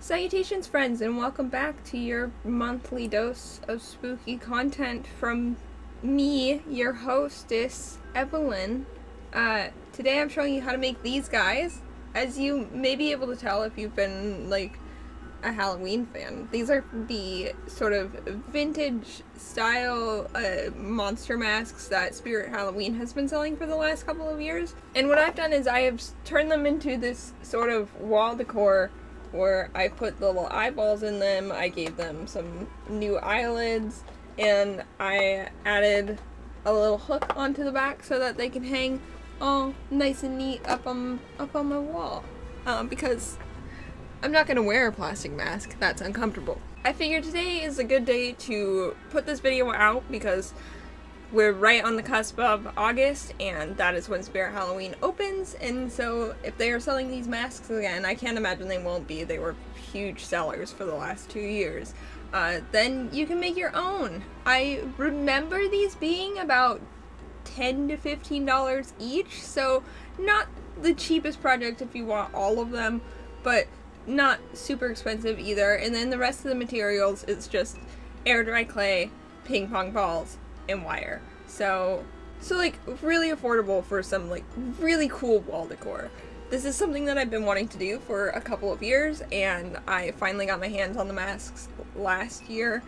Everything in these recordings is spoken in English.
Salutations friends, and welcome back to your monthly dose of spooky content from me, your hostess, Eveline. Today I'm showing you how to make these guys. As you may be able to tell if you've been, like, a Halloween fan, these are the sort of vintage style monster masks that Spirit Halloween has been selling for the last couple of years. And what I've done is I have turned them into this sort of wall decor where I put the little eyeballs in them, I gave them some new eyelids, and I added a little hook onto the back so that they can hang all nice and neat up on my wall. Because I'm not gonna wear a plastic mask, that's uncomfortable. I figured today is a good day to put this video out because we're right on the cusp of August, and that is when Spirit Halloween opens, and so if they are selling these masks again, I can't imagine they won't be, they were huge sellers for the last 2 years, then you can make your own. I remember these being about $10 to $15 each, so not the cheapest project if you want all of them, but not super expensive either. And then the rest of the materials is just air dry clay, ping pong balls, and wire. So like really affordable for some like really cool wall decor. This is something that I've been wanting to do for a couple of years, and I finally got my hands on the masks last year,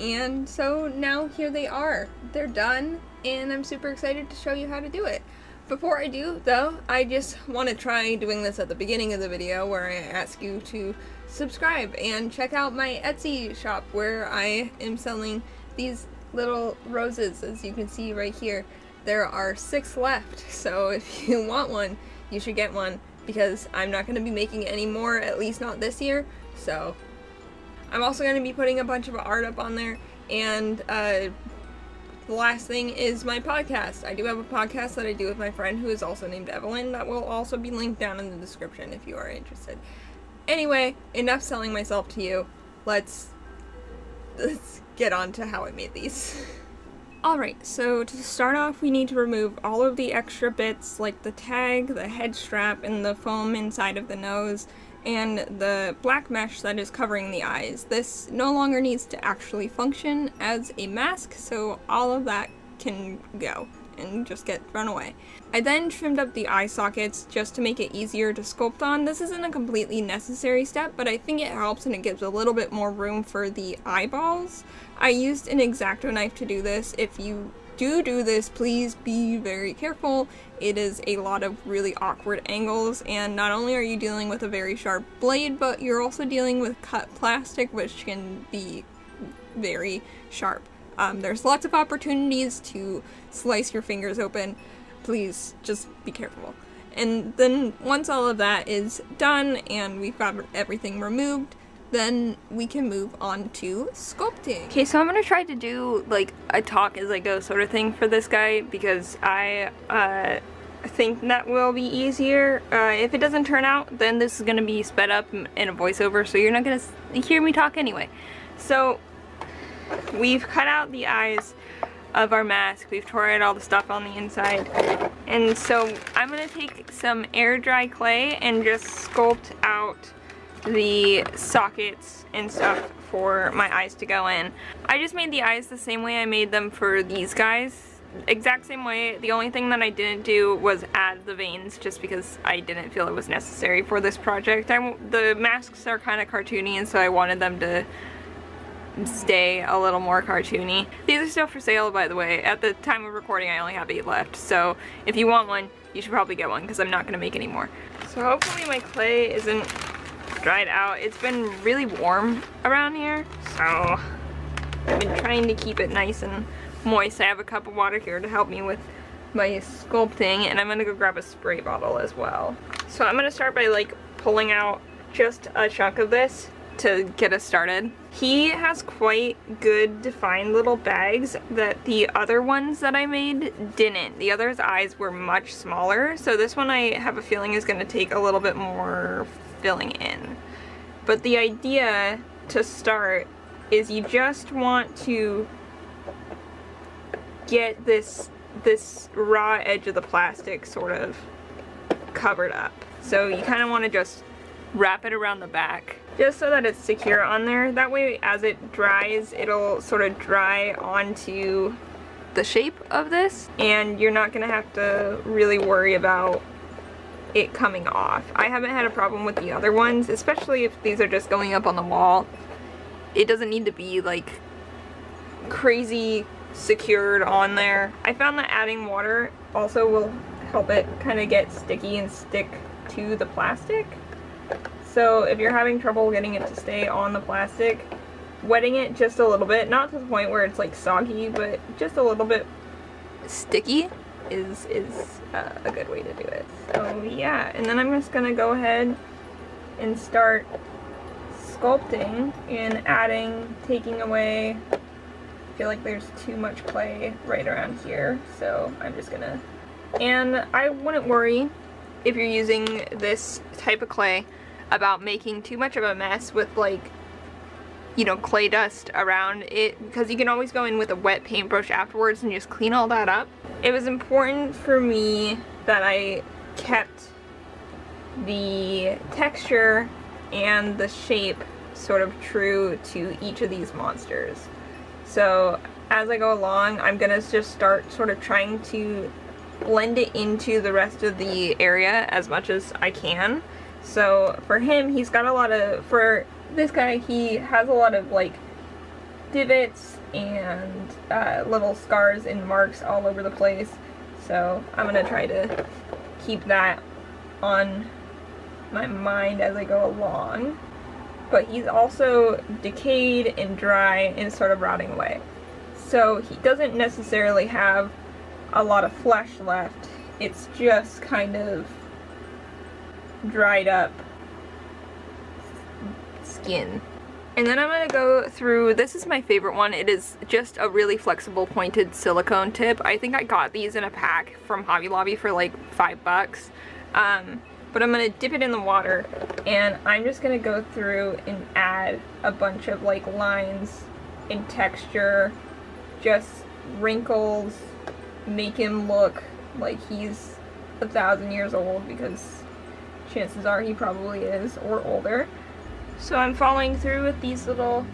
and so now here they are. They're done, and I'm super excited to show you how to do it. Before I do, though, I just want to try doing this at the beginning of the video where I ask you to subscribe and check out my Etsy shop where I am selling these little roses. As you can see right here, there are 6 left, so if you want one, you should get one, because I'm not going to be making any more, at least not this year. So I'm also going to be putting a bunch of art up on there, and the last thing is my podcast. I do have a podcast that I do with my friend who is also named Eveline that will also be linked down in the description if you are interested. Anyway, enough selling myself to you. Let's get on to how I made these. Alright, so to start off we need to remove all of the extra bits like the tag, the head strap, and the foam inside of the nose, and the black mesh that is covering the eyes. This no longer needs to actually function as a mask, so all of that can go and just get thrown away. I then trimmed up the eye sockets just to make it easier to sculpt on. This isn't a completely necessary step, but I think it helps and it gives a little bit more room for the eyeballs. I used an X-Acto knife to do this. If you do this, please be very careful. It is a lot of really awkward angles, and not only are you dealing with a very sharp blade, but you're also dealing with cut plastic, which can be very sharp. There's lots of opportunities to slice your fingers open. Please just be careful. And then once all of that is done and we've got everything removed, then we can move on to sculpting. Okay, so I'm gonna try to do like a talk as I go sort of thing for this guy, because I think that will be easier. If it doesn't turn out, then this is gonna be sped up in a voiceover, so you're not gonna hear me talk anyway. So we've cut out the eyes of our mask, we've tore out all the stuff on the inside, and so I'm gonna take some air dry clay and just sculpt out the sockets and stuff for my eyes to go in. I just made the eyes the same way I made them for these guys, exact same way. The only thing that I didn't do was add the veins, just because I didn't feel it was necessary for this project. The masks are kind of cartoony, and so I wanted them to stay a little more cartoony. These are still for sale, by the way. At the time of recording I only have 8 left, so if you want one, you should probably get one, because I'm not going to make any more. So hopefully my clay isn't dried out. It's been really warm around here, so I've been trying to keep it nice and moist. I have a cup of water here to help me with my sculpting, and I'm going to go grab a spray bottle as well. So I'm going to start by like pulling out just a chunk of this to get us started. He has quite good defined little bags that the other ones that I made didn't. The other's eyes were much smaller, so this one I have a feeling is going to take a little bit more filling in. But the idea to start is you just want to get this raw edge of the plastic sort of covered up. So you kind of want to just wrap it around the back just so that it's secure on there. That way as it dries, it'll sort of dry onto the shape of this and you're not gonna have to really worry about it coming off. I haven't had a problem with the other ones, especially if these are just going up on the wall. It doesn't need to be like crazy secured on there. I found that adding water also will help it kind of get sticky and stick to the plastic. So if you're having trouble getting it to stay on the plastic, wetting it just a little bit, not to the point where it's like soggy, but just a little bit sticky is a good way to do it. So yeah, and then I'm just gonna go ahead and start sculpting and adding, taking away. I feel like there's too much clay right around here, so I'm just gonna, and I wouldn't worry if you're using this type of clay about making too much of a mess with, like, you know, clay dust around it, because you can always go in with a wet paintbrush afterwards and just clean all that up. It was important for me that I kept the texture and the shape sort of true to each of these monsters. So as I go along, I'm gonna just start sort of trying to blend it into the rest of the area as much as I can. So for him, he's got a lot of, for this guy, he has a lot of like divots and little scars and marks all over the place. So I'm gonna try to keep that on my mind as I go along. But he's also decayed and dry and sort of rotting away. So he doesn't necessarily have a lot of flesh left. It's just kind of dried up skin. And then I'm going to go through, this is my favorite one. It is just a really flexible pointed silicone tip. I think I got these in a pack from Hobby Lobby for like $5. But I'm going to dip it in the water and I'm just going to go through and add a bunch of like lines and texture, just wrinkles, make him look like he's 1,000 years old, because chances are he probably is, or older. So I'm following through with these little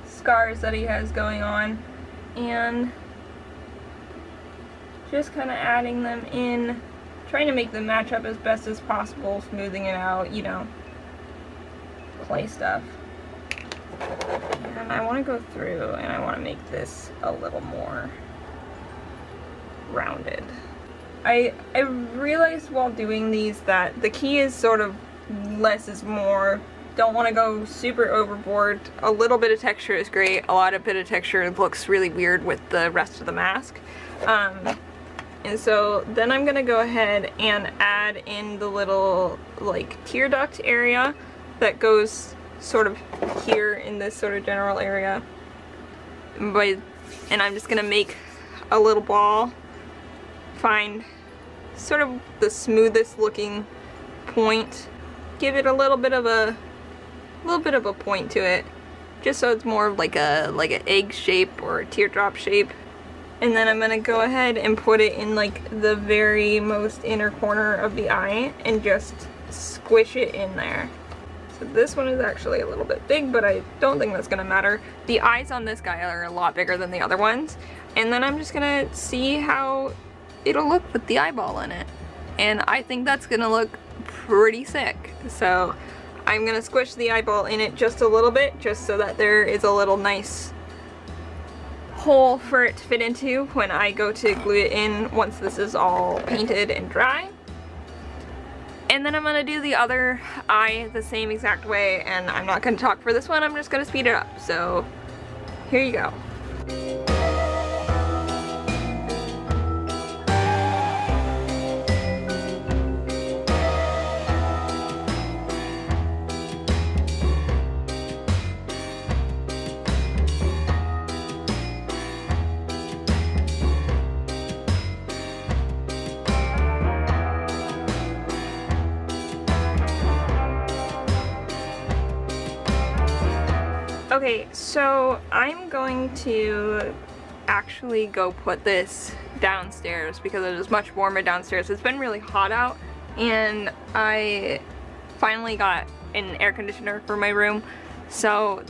scars that he has going on and just kind of adding them in, trying to make them match up as best as possible, smoothing it out, you know, clay stuff. And I want to go through and I want to make this a little more rounded. I realized while doing these that the key is sort of less is more. Don't want to go super overboard. A little bit of texture is great. A lot of bit of texture looks really weird with the rest of the mask. And so then I'm gonna go ahead and add in the little like tear duct area that goes sort of here in this sort of general area. And I'm just gonna make a little ball, find sort of the smoothest looking point, give it a little bit of a point to it, just so it's more like an egg shape or a teardrop shape. And then I'm gonna go ahead and put it in like the very most inner corner of the eye and just squish it in there. So this one is actually a little bit big, but I don't think that's gonna matter. The eyes on this guy are a lot bigger than the other ones. And then I'm just gonna see how it'll look with the eyeball in it. And I think that's gonna look pretty sick. So I'm gonna squish the eyeball in it just a little bit, just so that there is a little nice hole for it to fit into when I go to glue it in once this is all painted and dry. And then I'm gonna do the other eye the same exact way, and I'm not gonna talk for this one, I'm just gonna speed it up. So here you go. Okay, so I'm going to actually go put this downstairs because it is much warmer downstairs. It's been really hot out and I finally got an air conditioner for my room, so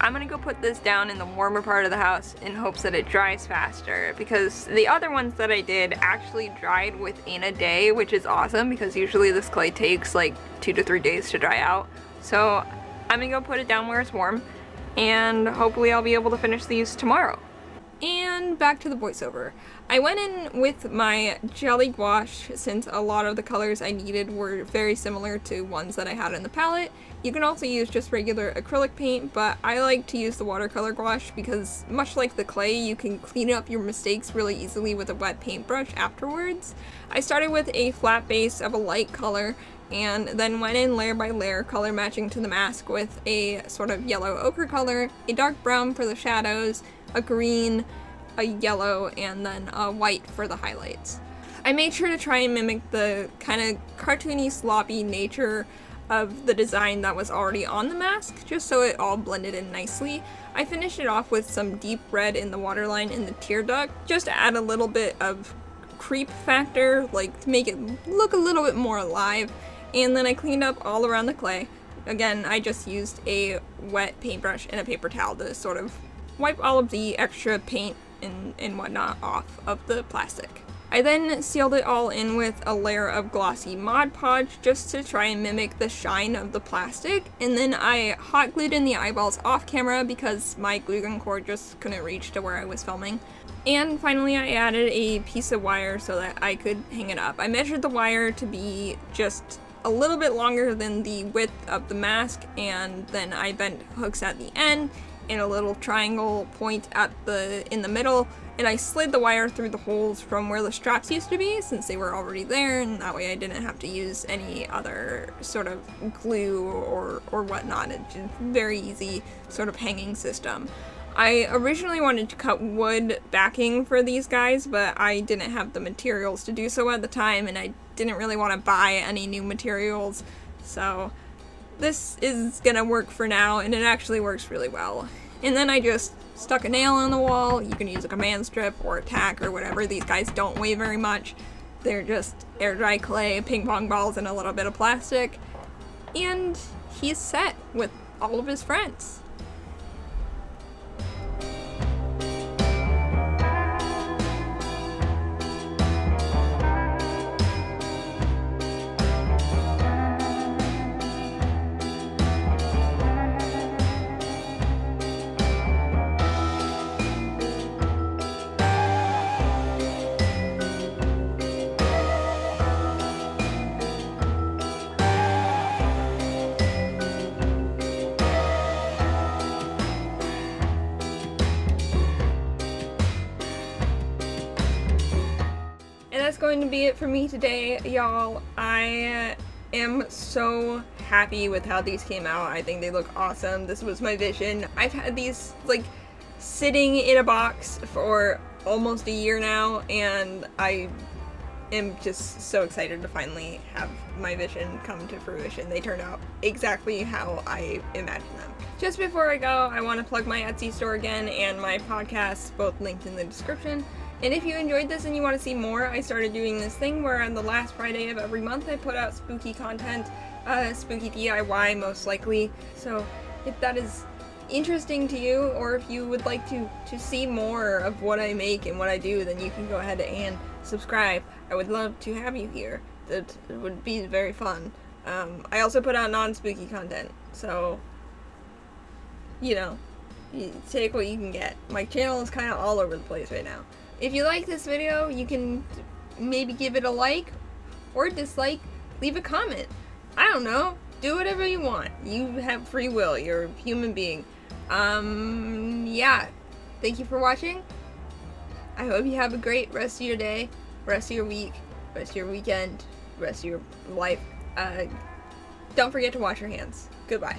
I'm gonna go put this down in the warmer part of the house in hopes that it dries faster, because the other ones that I did actually dried within a day, which is awesome because usually this clay takes like 2 to 3 days to dry out. So I'm gonna go put it down where it's warm, and hopefully I'll be able to finish these tomorrow. And back to the voiceover. I went in with my jelly gouache since a lot of the colors I needed were very similar to ones that I had in the palette. You can also use just regular acrylic paint, but I like to use the watercolor gouache because much like the clay, you can clean up your mistakes really easily with a wet paintbrush afterwards. I started with a flat base of a light color and then went in layer by layer, color matching to the mask with a sort of yellow ochre color, a dark brown for the shadows, a green, a yellow, and then a white for the highlights. I made sure to try and mimic the kind of cartoony, sloppy nature of the design that was already on the mask, just so it all blended in nicely. I finished it off with some deep red in the waterline in the tear duct, just to add a little bit of creep factor, like to make it look a little bit more alive. And then I cleaned up all around the clay. Again, I just used a wet paintbrush and a paper towel to sort of wipe all of the extra paint and whatnot off of the plastic. I then sealed it all in with a layer of glossy Mod Podge just to try and mimic the shine of the plastic, and then I hot glued in the eyeballs off camera because my glue gun cord just couldn't reach to where I was filming. And finally I added a piece of wire so that I could hang it up. I measured the wire to be just a little bit longer than the width of the mask, and then I bent hooks at the end in a little triangle point in the middle, and I slid the wire through the holes from where the straps used to be since they were already there, and that way I didn't have to use any other sort of glue or whatnot. It's just very easy sort of hanging system. I originally wanted to cut wood backing for these guys, but I didn't have the materials to do so at the time, and I didn't really want to buy any new materials, so this is gonna work for now, and it actually works really well. And then I just stuck a nail on the wall. You can use a command strip or a tack or whatever. These guys don't weigh very much. They're just air dry clay, ping pong balls, and a little bit of plastic. And he's set with all of his friends. That's going to be it for me today, y'all. I am so happy with how these came out. I think they look awesome. This was my vision. I've had these like sitting in a box for almost a year now, and I am just so excited to finally have my vision come to fruition. They turned out exactly how I imagined them. Just before I go, I want to plug my Etsy store again and my podcast, both linked in the description. And if you enjoyed this and you want to see more, I started doing this thing where on the last Friday of every month I put out spooky content, spooky DIY most likely. So if that is interesting to you, or if you would like to see more of what I make and what I do, then you can go ahead and subscribe. I would love to have you here. That would be very fun. I also put out non-spooky content, so, you know, you take what you can get. My channel is kind of all over the place right now. If you like this video, you can maybe give it a like or dislike, leave a comment. I don't know, do whatever you want. You have free will, you're a human being. Yeah, thank you for watching. I hope you have a great rest of your day, rest of your week, rest of your weekend, rest of your life. Don't forget to wash your hands. Goodbye.